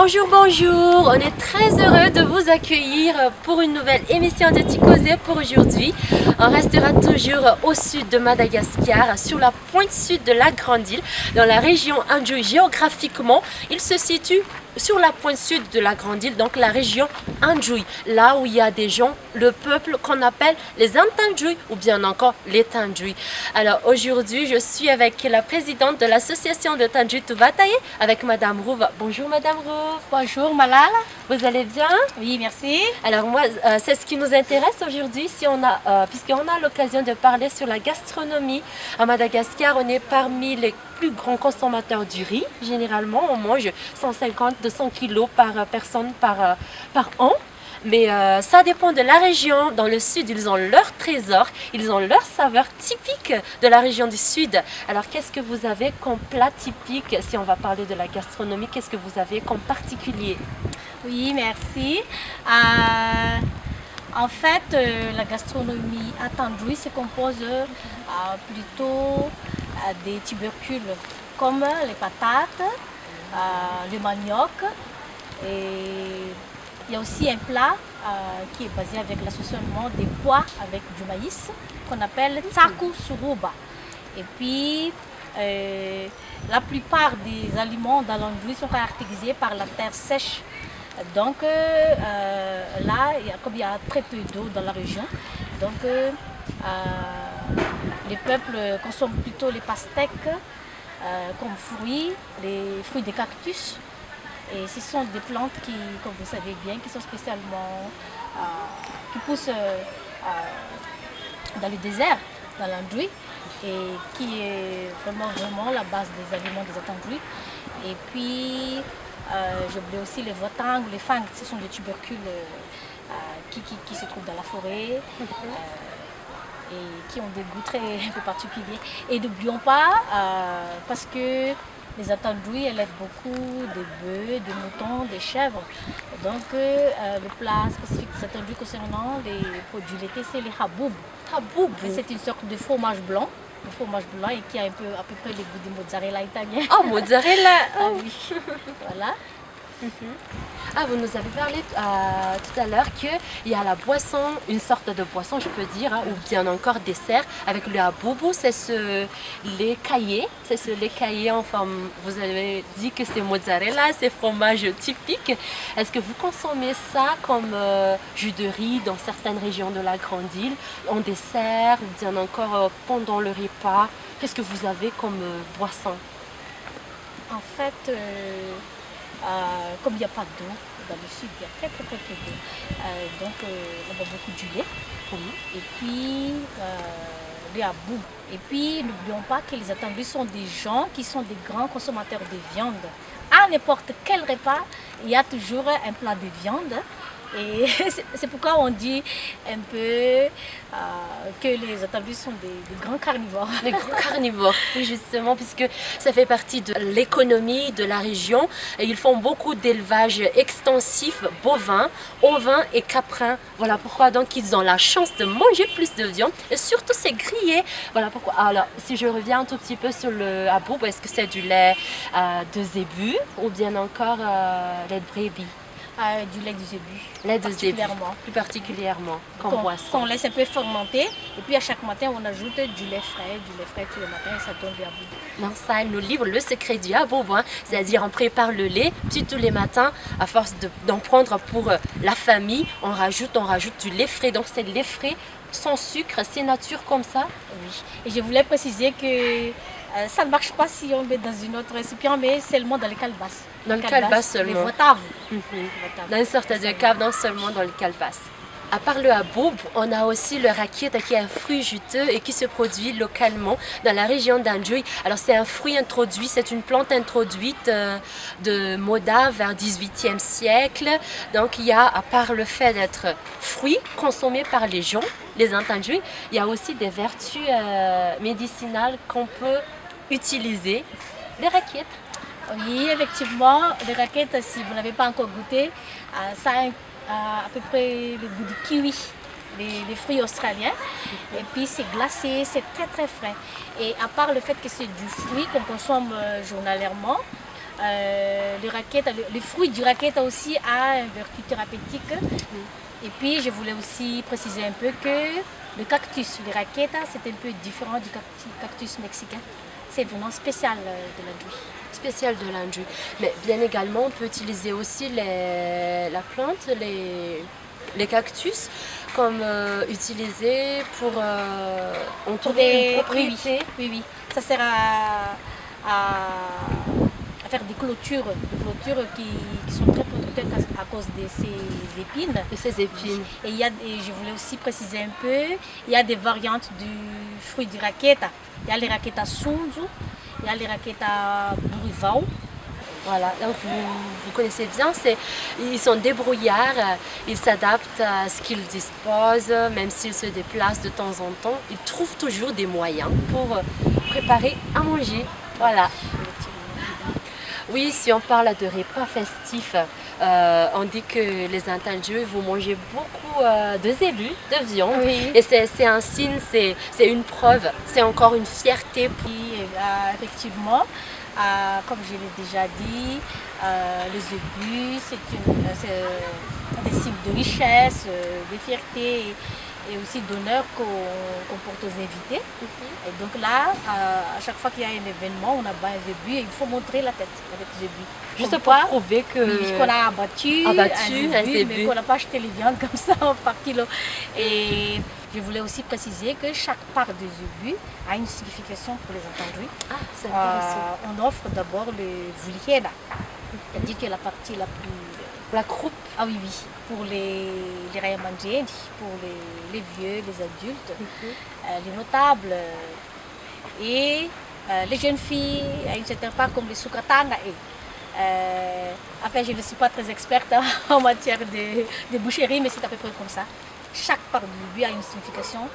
Bonjour, bonjour, on est très heureux de vous accueillir pour une nouvelle émission de Ticosé pour aujourd'hui. On restera toujours au sud de Madagascar, sur la pointe sud de la Grande Île, dans la région Anjouï. Géographiquement, il se situe sur la pointe sud de la Grande Île, donc la région Anjouï, là où il y a des gens, le peuple qu'on appelle les Antandjouï ou bien encore les Tandjouï. Alors aujourd'hui, je suis avec la présidente de l'association de Tandjouï Tuvataye, avec Madame Rouve. Bonjour Madame Rouve. Bonjour Malala. Vous allez bien? Oui, merci. Alors moi, c'est ce qui nous intéresse aujourd'hui, puisqu'on a l'occasion de parler sur la gastronomie. À Madagascar, on est parmi les plus grands consommateurs du riz. Généralement, on mange 150-200 kilos par personne par an. Mais ça dépend de la région. Dans le sud, ils ont leur trésor, ils ont leur saveur typique de la région du sud. Alors, qu'est-ce que vous avez comme plat typique, si on va parler de la gastronomie, qu'est-ce que vous avez comme particulier? Oui, merci. En fait, la gastronomie à Tandjouï se compose plutôt des tubercules comme les patates, le manioc. Et il y a aussi un plat qui est basé avec l'association des pois avec du maïs qu'on appelle tsaku suruba. Et puis, la plupart des aliments dans l'Anjouï sont caractérisés par la terre sèche. Donc là, comme il y a très peu d'eau dans la région, donc les peuples consomment plutôt les pastèques comme fruits, les fruits des cactus. Et ce sont des plantes qui, comme vous savez bien, qui sont spécialement, qui poussent dans le désert, dans l'Anjouï, et qui est vraiment la base des aliments des Tandjouï. Et puis, j'ai oublié aussi les votangs, les fangs, ce sont des tubercules qui se trouvent dans la forêt et qui ont des goûts très un peu particuliers. Et n'oublions pas, parce que les Tandjouï élèvent beaucoup de bœufs, de moutons, des chèvres. Donc, le plat spécifique de Tandjouï concernant les produits laitiers, c'est les haboub. Haboub, c'est une sorte de fromage blanc. Le fromage blanc et qui a à peu près le goût de mozzarella italien. Oh, mozzarella! Ah oui, voilà. Ah, vous nous avez parlé tout à l'heure qu'il y a la boisson, une sorte de boisson, je peux dire, ou bien encore dessert avec le haboubou, c'est ce lait caillé, enfin, vous avez dit que c'est mozzarella, c'est fromage typique. Est-ce que vous consommez ça comme jus de riz dans certaines régions de la Grande Île, en dessert, ou bien encore pendant le repas? Qu'est-ce que vous avez comme boisson? En fait, comme il n'y a pas d'eau dans le sud, il y a très peu d'eau. Donc on boit beaucoup du lait. Et puis le haboub. Et puis n'oublions pas que les Tandjouï sont des gens qui sont des grands consommateurs de viande. À n'importe quel repas, il y a toujours un plat de viande. Et c'est pourquoi on dit un peu que les Tandjouï sont des grands carnivores. Des grands carnivores, oui, justement, puisque ça fait partie de l'économie de la région. Et ils font beaucoup d'élevage extensif bovin, ovin et caprin. Voilà pourquoi donc ils ont la chance de manger plus de viande et surtout c'est grillé. Voilà pourquoi. Alors, si je reviens un tout petit peu sur le haboub, est-ce que c'est du lait de zébu ou bien encore lait de brebis? Du lait de zébu. Lait de zébu, plus particulièrement, comme boisson. On laisse un peu fermenter et puis à chaque matin on ajoute du lait frais tous les matins et ça donne du haboub. Non, ça, elle nous livre le secret du haboub, hein. C'est-à-dire on prépare le lait, puis tous les matins, à force d'en prendre pour la famille, on rajoute du lait frais. Donc c'est le lait frais, sans sucre, c'est nature comme ça. Oui, et je voulais préciser que ça ne marche pas si on met dans une autre récipient, mais seulement dans les calebasses. Dans le calebasse seulement. Les votaves. Dans une sorte de cave, non seulement dans le calebasse. À part le haboub, on a aussi le rakiet qui est un fruit juteux et qui se produit localement dans la région d'Anjouï. Alors c'est un fruit introduit, c'est une plante introduite de Moda vers 18e siècle. Donc il y a, à part le fait d'être fruit consommé par les gens, les Tandjouï, il y a aussi des vertus médicinales qu'on peut utiliser. Les rakiets. Oui, effectivement, les raquettes, si vous n'avez pas encore goûté, ça a à peu près le goût du kiwi, les fruits australiens. Et puis c'est glacé, c'est très frais. Et à part le fait que c'est du fruit qu'on consomme journalièrement, le fruit du raquette aussi a une vertu thérapeutique. Et puis je voulais aussi préciser un peu que le cactus, le raquette, c'est un peu différent du cactus mexicain. C'est vraiment spécial de l'Anjouï. Spécial de l'Anjouï. Mais bien également, on peut utiliser aussi la plante, les cactus, comme utilisés pour entourer une propriété. Oui. Ça sert à faire des clôtures qui sont très protecteurs à cause de ces épines. De ces épines. Et je voulais aussi préciser un peu, il y a des variantes du fruit du raquette. Il y a les raquetas sunzu, il y a les raquetas burivau. Voilà, donc vous connaissez bien, ils sont débrouillards, ils s'adaptent à ce qu'ils disposent, même s'ils se déplacent de temps en temps, ils trouvent toujours des moyens pour préparer à manger. Voilà. Oui, si on parle de repas festifs, on dit que les Intanjouis vont manger beaucoup de zébus, de viande. Oui. Et c'est un signe, c'est une preuve, c'est encore une fierté. Effectivement, comme je l'ai déjà dit, le zébu, c'est des signes de richesse, de fierté et aussi d'honneur qu'on porte aux invités. Et donc là, à chaque fois qu'il y a un événement, on abat un zébu et il faut montrer la tête avec le zébu. Juste pour prouver qu'on a abattu un zébu, mais qu'on n'a pas acheté les viandes comme ça par kilo. Et je voulais aussi préciser que chaque part de zébu a une signification pour les Intanjouis. Ah, c'est intéressant. On offre d'abord le vulhiera, c'est-à-dire que la partie la plus... La croupe. Ah oui, pour les Rayamanjés, pour les vieux, les adultes, les notables et les jeunes filles, à une certaine part comme les sukatanga. Enfin, je ne suis pas très experte en matière de boucherie, mais c'est à peu près comme ça. Chaque part du zébu a une signification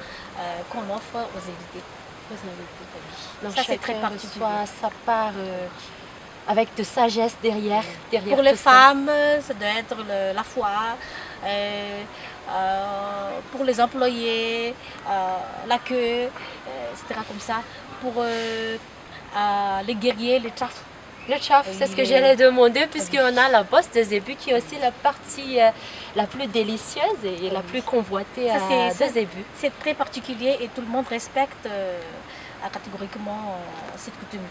qu'on offre aux invités. Donc ça, c'est très particulier. Ça part avec de sagesse derrière pour les femmes, ça doit être la foi. Pour les employés, la queue, etc. comme ça. Pour les guerriers, les tchaf. Le tchaf, c'est ce que j'allais demander, puisqu'on a la bosse de zébu qui est aussi la partie la plus délicieuse et la plus convoitée de zébu. C'est très particulier et tout le monde respecte catégoriquement cette coutume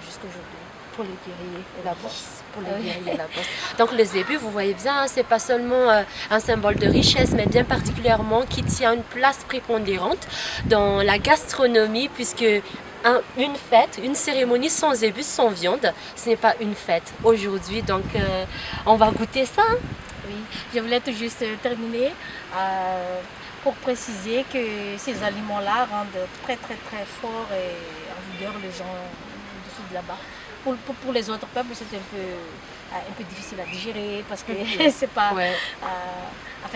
jusqu'à aujourd'hui. Pour les guerriers et la bosse. Pour les guerriers et la bosse. Donc le zébu, vous voyez bien, c'est pas seulement un symbole de richesse, mais bien particulièrement qui tient une place prépondérante dans la gastronomie, puisque une fête, une cérémonie sans zébu, sans viande, ce n'est pas une fête aujourd'hui. Donc on va goûter ça. Oui, je voulais tout juste terminer pour préciser que ces aliments-là rendent très fort et en vigueur les gens du sud de là-bas. Pour les autres peuples, c'est un peu difficile à digérer parce que c'est pas,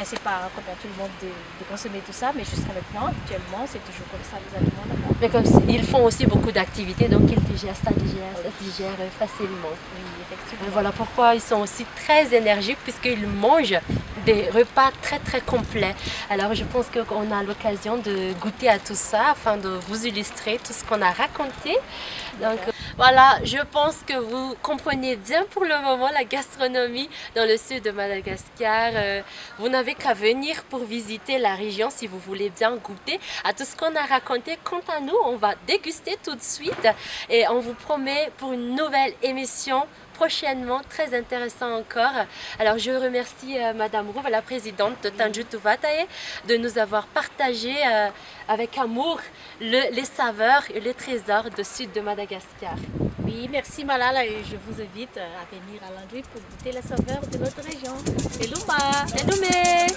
c'est pas comme à tout le monde de consommer tout ça, mais jusqu'à maintenant, actuellement, c'est toujours comme ça les aliments là-bas. Mais comme ils font aussi beaucoup d'activités, donc ils digèrent, ça digère facilement. Oui, effectivement. Et voilà pourquoi ils sont aussi très énergiques, puisqu'ils mangent des repas très complets. Alors je pense qu'on a l'occasion de goûter à tout ça afin de vous illustrer tout ce qu'on a raconté. Donc voilà, je pense que vous comprenez bien pour le moment la gastronomie dans le sud de Madagascar. Vous n'avez qu'à venir pour visiter la région si vous voulez bien goûter à tout ce qu'on a raconté. Quant à nous, on va déguster tout de suite et on vous promet pour une nouvelle émission prochainement, très intéressant encore. Alors je remercie Madame Rouve, la présidente de Tanjou Tuvatae, de nous avoir partagé avec amour les saveurs et les trésors du sud de Madagascar. Oui, merci Malala et je vous invite à venir à l'Anjouï pour goûter les saveurs de notre région. Et Lumba! Et Lumé!